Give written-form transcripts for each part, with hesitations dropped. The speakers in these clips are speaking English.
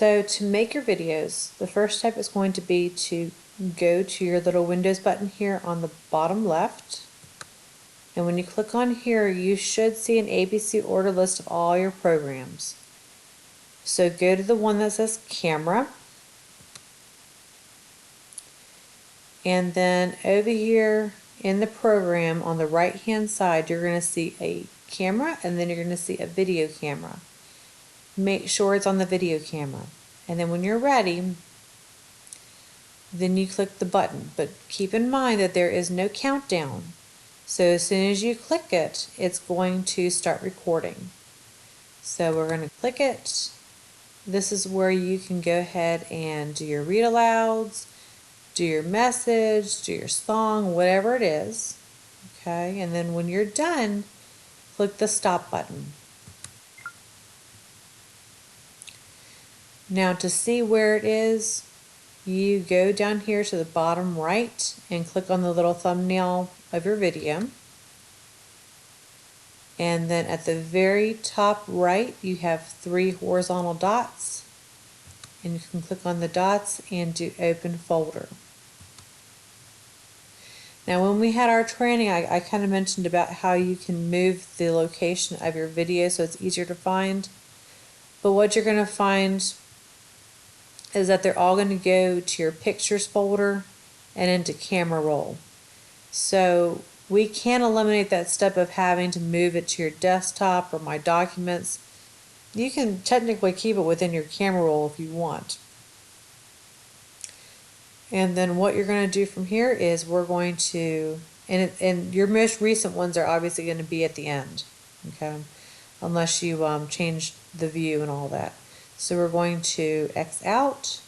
So to make your videos, the first step is going to be to go to your little Windows button here on the bottom left. And when you click on here, you should see an ABC order list of all your programs. So go to the one that says Camera. And then over here in the program on the right hand side, you're going to see a camera and then you're going to see a video camera. Make sure it's on the video camera. And then when you're ready, then you click the button. But keep in mind that there is no countdown. So as soon as you click it, it's going to start recording. So we're going to click it. This is where you can go ahead and do your read alouds, do your message, do your song, whatever it is. Okay, and then when you're done, click the stop button. Now to see where it is, you go down here to the bottom right and click on the little thumbnail of your video. And then at the very top right, you have 3 horizontal dots. And you can click on the dots and do open folder. Now when we had our training, I kind of mentioned about how you can move the location of your video so it's easier to find. But what you're going to find is that they're all going to go to your pictures folder and into camera roll. So we can eliminate that step of having to move it to your desktop or my documents. You can technically keep it within your camera roll if you want. And then what you're going to do from here is we're going to, and your most recent ones are obviously going to be at the end, okay, unless you change the view and all that. So we're going to X out.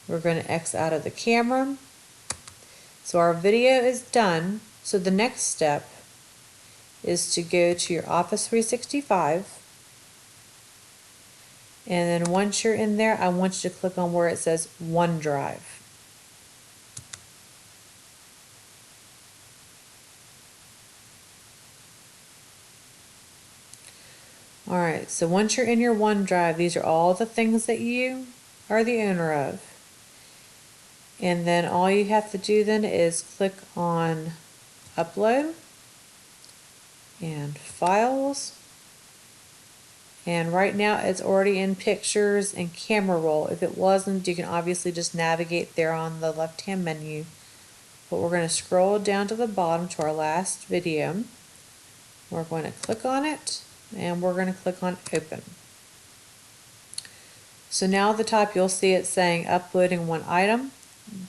We're going to X out of the camera. So our video is done. So the next step is to go to your Office 365. And then once you're in there, I want you to click on where it says OneDrive. Alright, so once you're in your OneDrive, these are all the things that you are the owner of. And then all you have to do then is click on Upload and Files. And right now it's already in Pictures and Camera Roll. If it wasn't, you can obviously just navigate there on the left-hand menu. But we're going to scroll down to the bottom to our last video. We're going to click on it. And we're going to click on Open. So now at the top you'll see it saying uploading one item.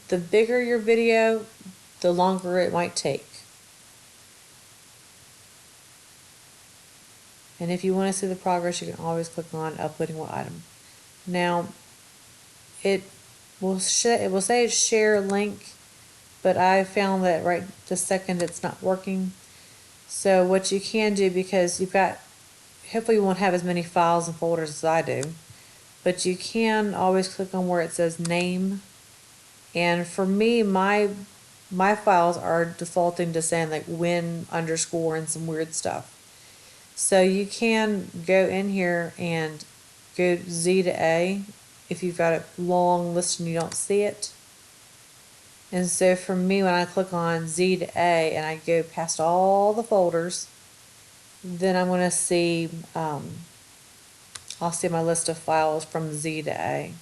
The bigger your video, the longer it might take. And if you want to see the progress, you can always click on uploading one item. Now it will say share link, but I found that right this second it's not working. So what you can do, because you've got, hopefully you won't have as many files and folders as I do, but you can always click on where it says name. And for me, my files are defaulting to saying like win underscore and some weird stuff. So you can go in here and go Z to A if you've got a long list and you don't see it. And so for me, when I click on Z to A and I go past all the folders, then I'm going to see, I'll see my list of files from Z to A.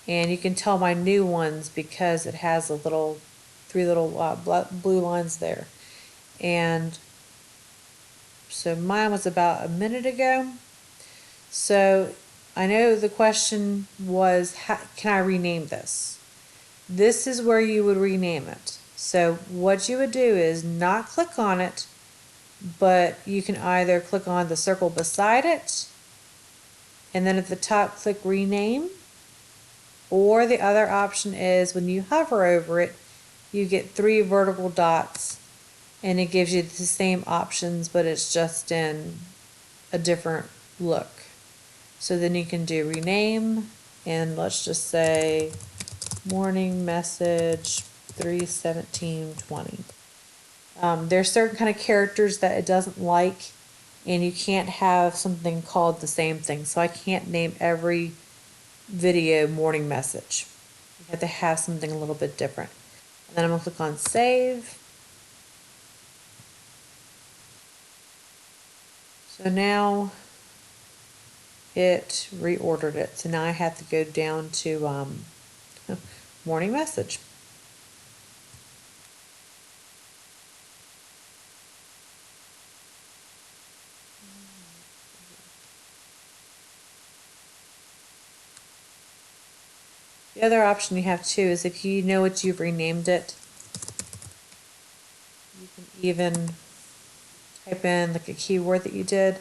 And you can tell my new ones because it has a little, 3 little blue lines there. And so mine was about a minute ago. So I know the question was, how can I rename this? This is where you would rename it. So what you would do is not click on it, but you can either click on the circle beside it, and then at the top click rename, or the other option is when you hover over it, you get 3 vertical dots, and it gives you the same options, but it's just in a different look. So then you can do rename, and let's just say morning message 3/17/20. There's certain kind of characters that it doesn't like, and you can't have something called the same thing. So I can't name every video morning message. You have to have something a little bit different. And then I'm going to click on save. So now it reordered it. So now I have to go down to morning message. The other option you have too is if you know what you've renamed it, you can even type in like a keyword that you did,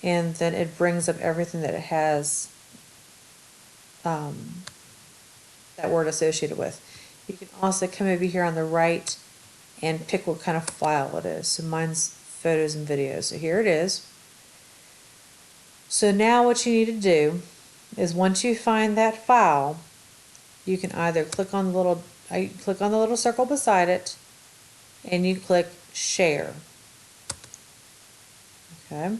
and then it brings up everything that it has that word associated with. You can also come over here on the right and pick what kind of file it is. So mine's photos and videos. So here it is. So now what you need to do is once you find that file, you can either click on the little circle beside it, and you click share. Okay,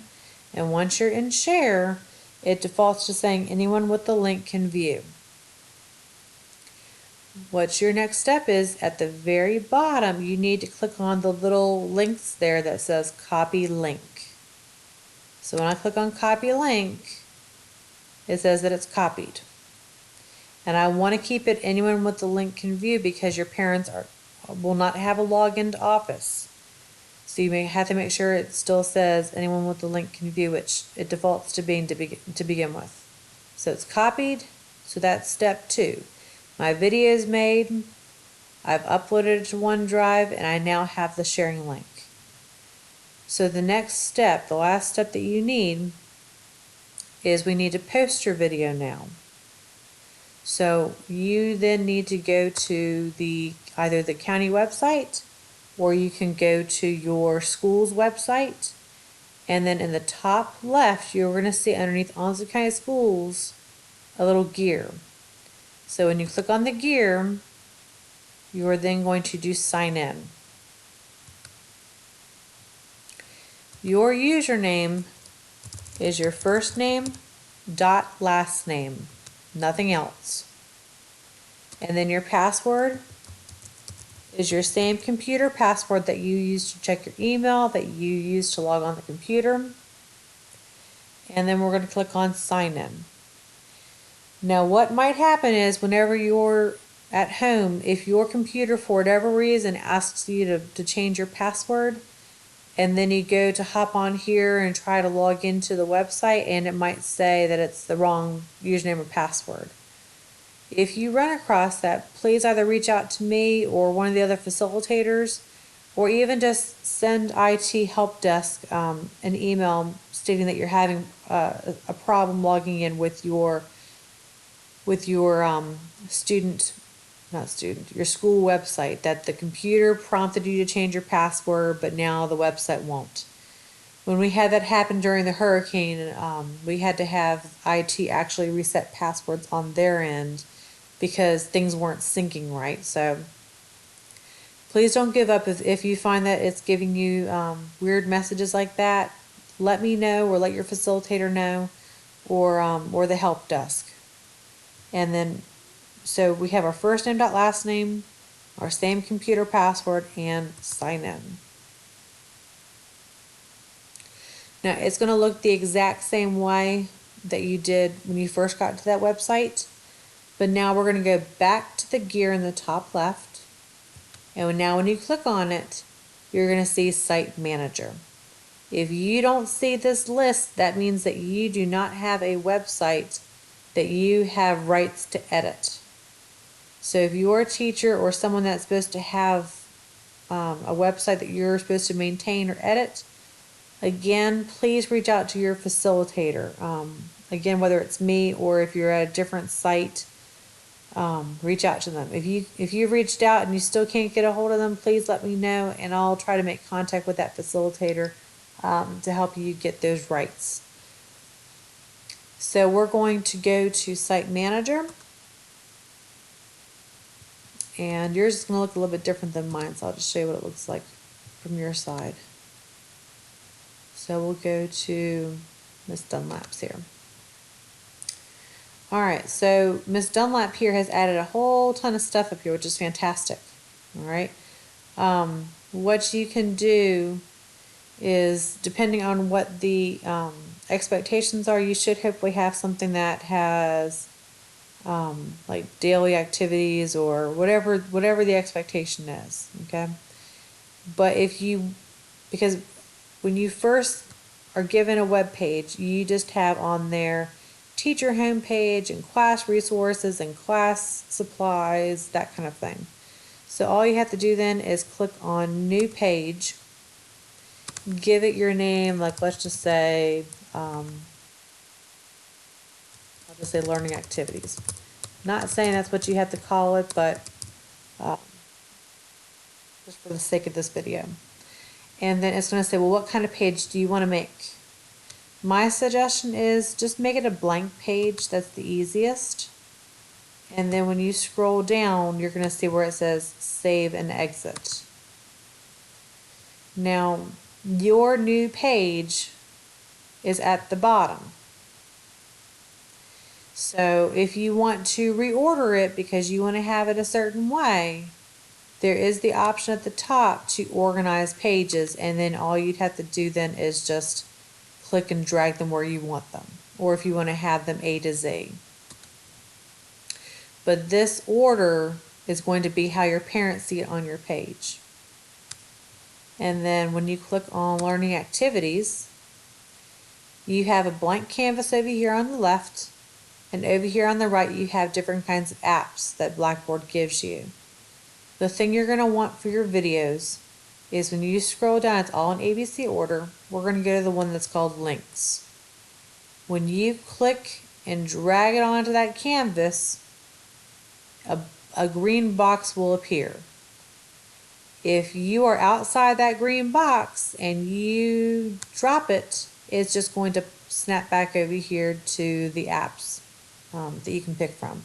and once you're in share, it defaults to saying anyone with the link can view. What your next step is, at the very bottom, you need to click on the little links there that says copy link. So when I click on copy link, it says that it's copied. And I want to keep it anyone with the link can view because your parents will not have a login to Office. So you may have to make sure it still says anyone with the link can view, which it defaults to being to begin with. So it's copied, so that's step 2. My video is made, I've uploaded it to OneDrive, and I now have the sharing link. So the next step, the last step that you need, is we need to post your video now. So you then need to go to either the county website, or you can go to your school's website, and then in the top left you're going to see underneath Onslow County Schools a little gear. So when you click on the gear, you are then going to do sign in. Your username is your first name dot last name, nothing else. And then your password is your same computer password that you use to check your email, that you use to log on the computer. And then we're going to click on sign in. Now what might happen is whenever you're at home, if your computer for whatever reason asks you to change your password, and then you go to hop on here and try to log into the website, and it might say that it's the wrong username or password. If you run across that, please either reach out to me or one of the other facilitators, or even just send IT help desk an email stating that you're having a problem logging in with your your school website, that the computer prompted you to change your password, but now the website won't. When we had that happen during the hurricane, we had to have IT actually reset passwords on their end because things weren't syncing right. So please don't give up. If you find that it's giving you weird messages like that, let me know, or let your facilitator know, or the help desk. And then, so we have our first name dot last name, our same computer password, and sign in. Now it's going to look the exact same way that you did when you first got to that website, but now we're going to go back to the gear in the top left, and now when you click on it, you're going to see Site Manager. If you don't see this list, that means that you do not have a website that you have rights to edit. So if you're a teacher or someone that's supposed to have a website that you're supposed to maintain or edit, again, please reach out to your facilitator. Again, whether it's me or if you're at a different site, reach out to them. If you've reached out and you still can't get a hold of them, please let me know, and I'll try to make contact with that facilitator to help you get those rights. So we're going to go to Site Manager, and yours is going to look a little bit different than mine, so I'll just show you what it looks like from your side. So we'll go to Miss Dunlap's here. All right, so Miss Dunlap here has added a whole ton of stuff up here, which is fantastic. All right. What you can do is, depending on what the expectations are, you should hopefully have something that has like daily activities or whatever the expectation is. Okay. But because when you first are given a web page, you just have on there teacher homepage and class resources and class supplies, that kind of thing. So all you have to do then is click on new page, give it your name, like let's just say, I'll just say learning activities. Not saying that's what you have to call it, but just for the sake of this video. And then it's going to say, well, what kind of page do you want to make? My suggestion is just make it a blank page. That's the easiest. And then when you scroll down, you're going to see where it says save and exit. Now, your new page is at the bottom. So if you want to reorder it because you want to have it a certain way, there is the option at the top to organize pages, and then all you'd have to do then is just click and drag them where you want them, or if you want to have them A to Z. But this order is going to be how your parents see it on your page. And then when you click on learning activities, you have a blank canvas over here on the left, and over here on the right you have different kinds of apps that Blackboard gives you. The thing you're going to want for your videos is when you scroll down, it's all in ABC order. We're going to go to the one that's called links. When you click and drag it onto that canvas, a green box will appear. If you are outside that green box and you drop it, it's just going to snap back over here to the apps that you can pick from.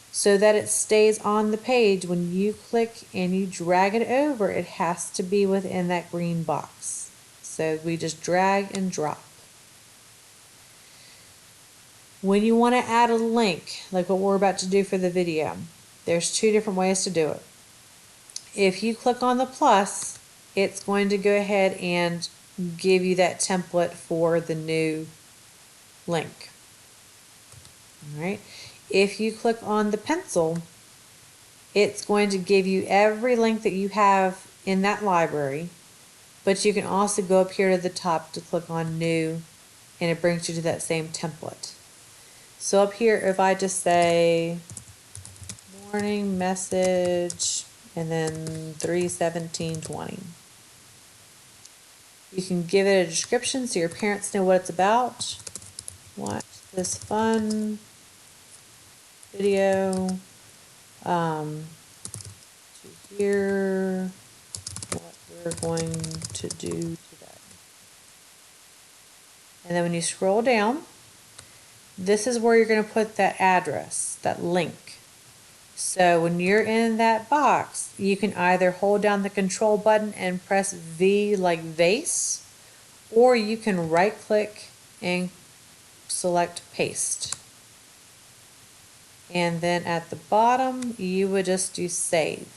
So that it stays on the page, when you click and you drag it over, it has to be within that green box. So we just drag and drop. When you want to add a link, like what we're about to do for the video, there's two different ways to do it. If you click on the plus, it's going to go ahead and give you that template for the new link. All right. If you click on the pencil, it's going to give you every link that you have in that library, but you can also go up here to the top to click on new, and it brings you to that same template. So up here, if I just say morning message and then 3:17:20, you can give it a description so your parents know what it's about. Watch this fun video to hear what we're going to do today. And then when you scroll down, this is where you're going to put that address, that link. So when you're in that box, you can either hold down the control button and press V like vase, or you can right click and select paste. And then at the bottom, you would just do save.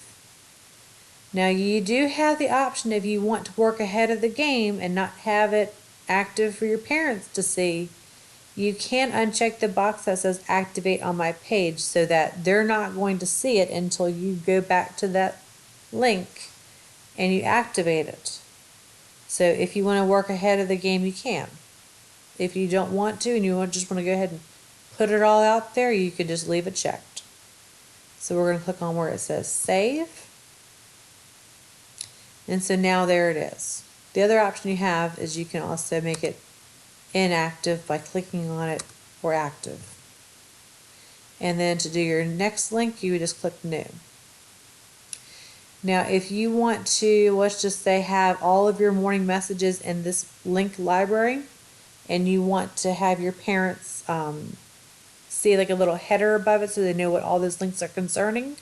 Now you do have the option, if you want to work ahead of the game and not have it active for your parents to see, you can uncheck the box that says activate on my page so that they're not going to see it until you go back to that link and you activate it. So if you want to work ahead of the game, you can. If you don't want to and you just want to go ahead and put it all out there, you can just leave it checked. So we're going to click on where it says save. And so now there it is. The other option you have is you can also make it inactive by clicking on it, or active. And then to do your next link, you would just click new. Now if you want to, let's just say, have all of your morning messages in this link library, and you want to have your parents see like a little header above it so they know what all those links are concerning,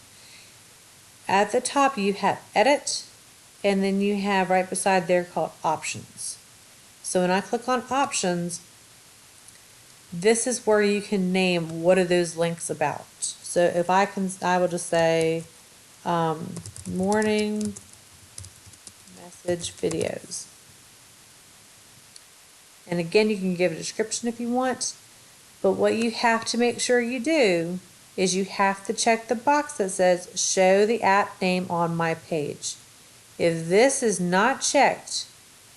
at the top you have edit, and then you have right beside there called options. So when I click on options, this is where you can name what are those links about. So if I will just say morning message videos. And again, you can give a description if you want, but what you have to make sure you do is you have to check the box that says show the app name on my page. If this is not checked,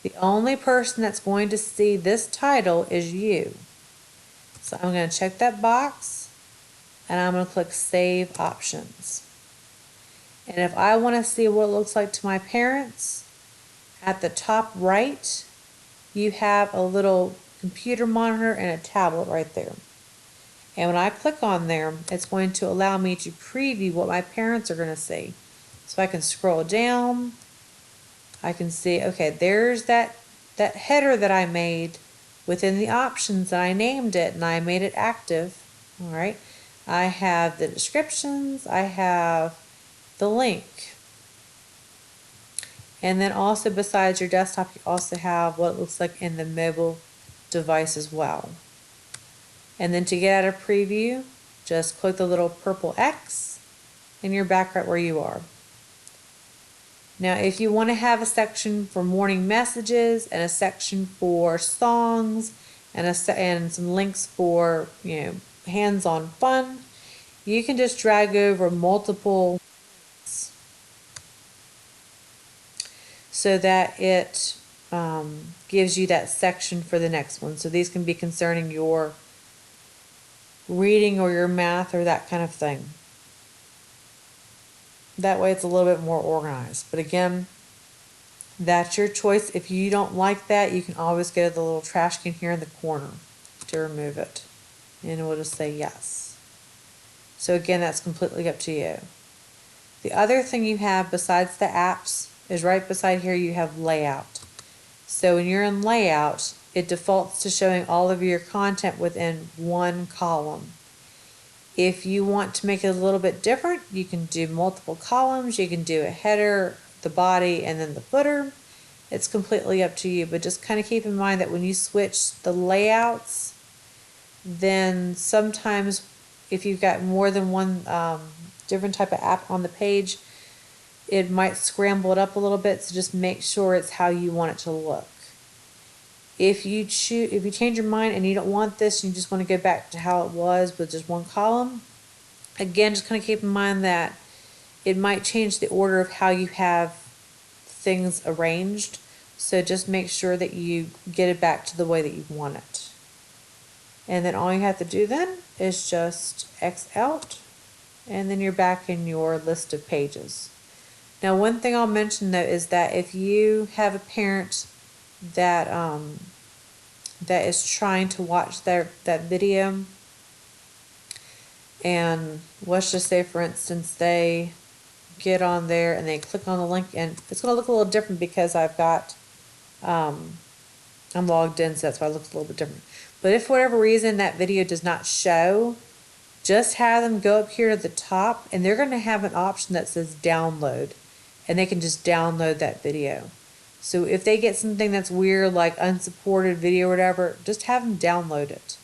the only person that's going to see this title is you. So I'm going to check that box and I'm going to click Save Options. And if I want to see what it looks like to my parents, at the top right, you have a little computer monitor and a tablet right there. And when I click on there, it's going to allow me to preview what my parents are going to see. So I can scroll down. I can see, okay, there's that header that I made within the options, and I named it and I made it active. All right. I have the descriptions. I have the link. And then also besides your desktop, you also have what it looks like in the mobile device as well. And then to get out of preview, just click the little purple X and you're back right where you are. Now, if you want to have a section for morning messages and a section for songs and some links for, hands-on fun, you can just drag over multiple so that it gives you that section for the next one. So these can be concerning your reading or your math or that kind of thing. That way it's a little bit more organized. But again, that's your choice. If you don't like that, you can always go to the little trash can here in the corner to remove it. And we'll just say yes. So again, that's completely up to you. The other thing you have besides the apps is right beside here you have layout. So when you're in layout, it defaults to showing all of your content within one column. If you want to make it a little bit different, you can do multiple columns. You can do a header, the body, and then the footer. It's completely up to you, but just kind of keep in mind that when you switch the layouts, then sometimes if you've got more than one different type of app on the page, it might scramble it up a little bit, so just make sure it's how you want it to look. If you change your mind and you don't want this, and you just want to go back to how it was with just one column, again, just kind of keep in mind that it might change the order of how you have things arranged. So just make sure that you get it back to the way that you want it. And then all you have to do then is just X out, and then you're back in your list of pages. Now, one thing I'll mention though is that if you have a parent that that is trying to watch that video, and let's just say, for instance, they get on there and they click on the link, and it's going to look a little different because I've got I'm logged in, so that's why it looks a little bit different. But if for whatever reason that video does not show, just have them go up here to the top, and they're going to have an option that says download, and they can just download that video. So if they get something that's weird, like unsupported video or whatever, just have them download it.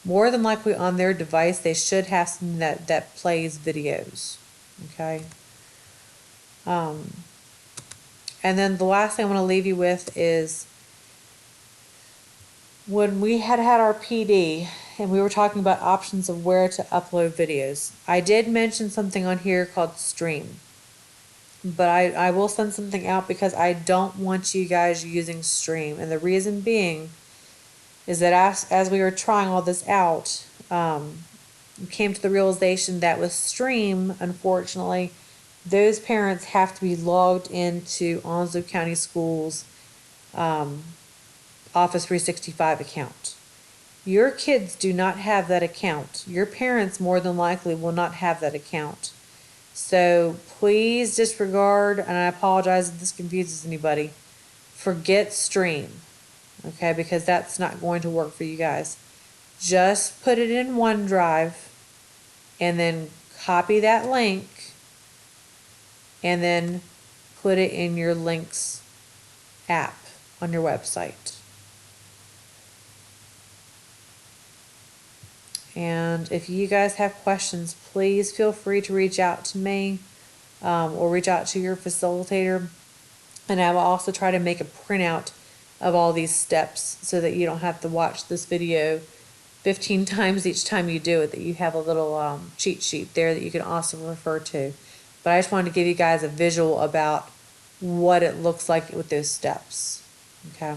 More than likely on their device, they should have something that plays videos. Okay. And then the last thing I want to leave you with is when we had our PD and we were talking about options of where to upload videos, I did mention something on here called Stream. But I will send something out because I don't want you guys using Stream. And the reason being is that as we were trying all this out, we came to the realization that with Stream, unfortunately, those parents have to be logged into Onslow County Schools Office 365 account. Your kids do not have that account. Your parents more than likely will not have that account. So please disregard, and I apologize if this confuses anybody, forget Stream, okay, because that's not going to work for you guys. Just put it in OneDrive and then copy that link and then put it in your Links app on your website. And if you guys have questions, please feel free to reach out to me, or reach out to your facilitator. And I will also try to make a printout of all these steps so that you don't have to watch this video 15 times each time you do it, that you have a little cheat sheet there that you can also refer to. But I just wanted to give you guys a visual about what it looks like with those steps. Okay.